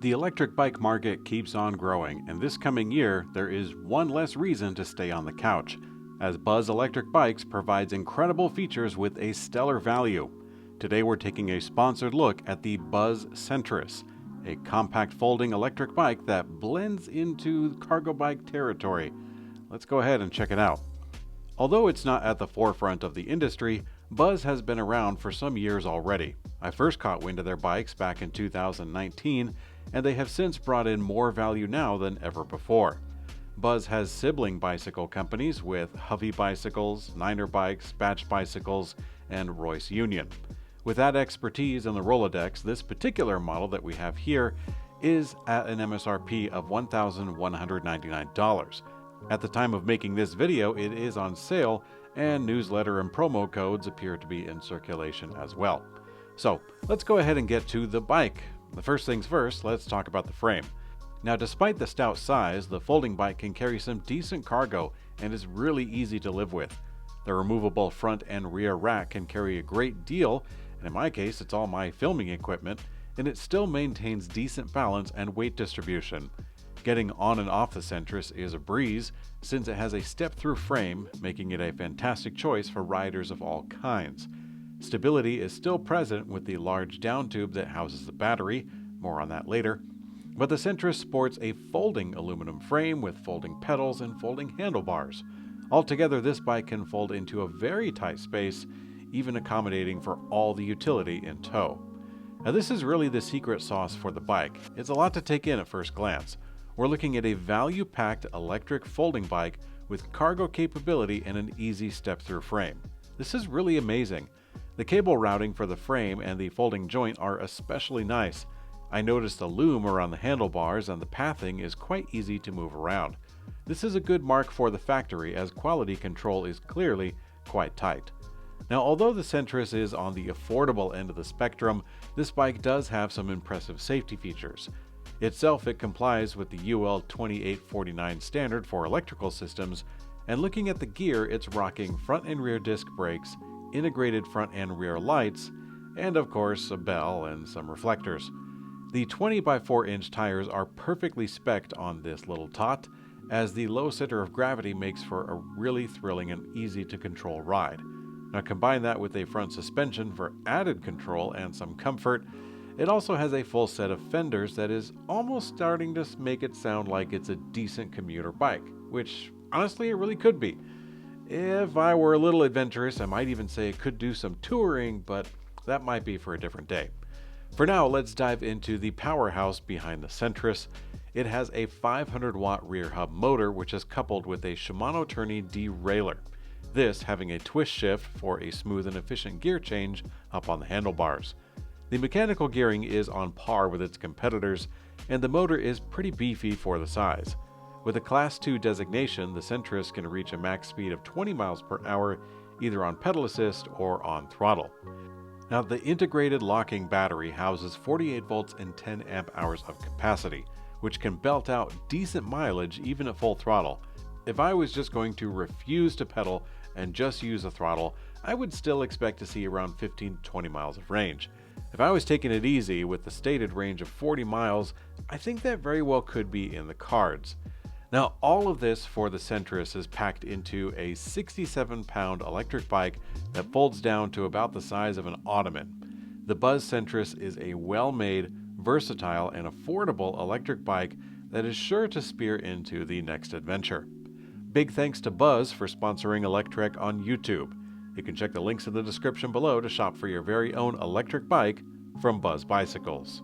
The electric bike market keeps on growing, and this coming year, there is one less reason to stay on the couch, as Buzz Electric Bikes provides incredible features with a stellar value. Today we're taking a sponsored look at the Buzz Centris, a compact folding electric bike that blends into cargo bike territory. Let's go ahead and check it out. Although it's not at the forefront of the industry, Buzz has been around for some years already. I first caught wind of their bikes back in 2019, and they have since brought in more value now than ever before. Buzz has sibling bicycle companies with Hovey Bicycles, Niner Bikes, Batch Bicycles, and Royce Union. With that expertise in the Rolodex, this particular model that we have here is at an MSRP of $1,199. At the time of making this video, it is on sale, and newsletter and promo codes appear to be in circulation as well. So let's go ahead and get to the bike. The first things first, let's talk about the frame. Now, despite the stout size, the folding bike can carry some decent cargo and is really easy to live with. The removable front and rear rack can carry a great deal, and in my case, it's all my filming equipment, and it still maintains decent balance and weight distribution. Getting on and off the Centris is a breeze, since it has a step-through frame, making it a fantastic choice for riders of all kinds. Stability is still present with the large down tube that houses the battery, more on that later, but the Centris sports a folding aluminum frame with folding pedals and folding handlebars. Altogether, this bike can fold into a very tight space, even accommodating for all the utility in tow. Now, this is really the secret sauce for the bike. It's a lot to take in at first glance. We're looking at a value-packed electric folding bike with cargo capability and an easy step-through frame. This is really amazing. The cable routing for the frame and the folding joint are especially nice. I noticed the loom around the handlebars, and the pathing is quite easy to move around. This is a good mark for the factory, as quality control is clearly quite tight. Now, although the Centris is on the affordable end of the spectrum, this bike does have some impressive safety features. Itself, it complies with the UL 2849 standard for electrical systems, and looking at the gear, it's rocking front and rear disc brakes, integrated front and rear lights, and of course a bell and some reflectors. The 20 by 4 inch tires are perfectly spec'd on this little tot, as the low center of gravity makes for a really thrilling and easy to control ride. Now, combine that with a front suspension for added control and some comfort. It also has a full set of fenders that is almost starting to make it sound like it's a decent commuter bike, which honestly it really could be. If I were a little adventurous, I might even say it could do some touring, but that might be for a different day. For now, let's dive into the powerhouse behind the Centris. It has a 500-watt rear hub motor, which is coupled with a Shimano Tourney derailleur. This having a twist shift for a smooth and efficient gear change up on the handlebars. The mechanical gearing is on par with its competitors, and the motor is pretty beefy for the size. With a Class 2 designation, the Centris can reach a max speed of 20 miles per hour, either on pedal assist or on throttle. Now, the integrated locking battery houses 48 volts and 10 amp hours of capacity, which can belt out decent mileage even at full throttle. If I was just going to refuse to pedal and just use the throttle, I would still expect to see around 15 to 20 miles of range. If I was taking it easy with the stated range of 40 miles, I think that very well could be in the cards. Now, all of this for the Centris is packed into a 67-pound electric bike that folds down to about the size of an ottoman. The Buzz Centris is a well-made, versatile, and affordable electric bike that is sure to spear into the next adventure. Big thanks to Buzz for sponsoring Electrek on YouTube. You can check the links in the description below to shop for your very own electric bike from Buzz Bicycles.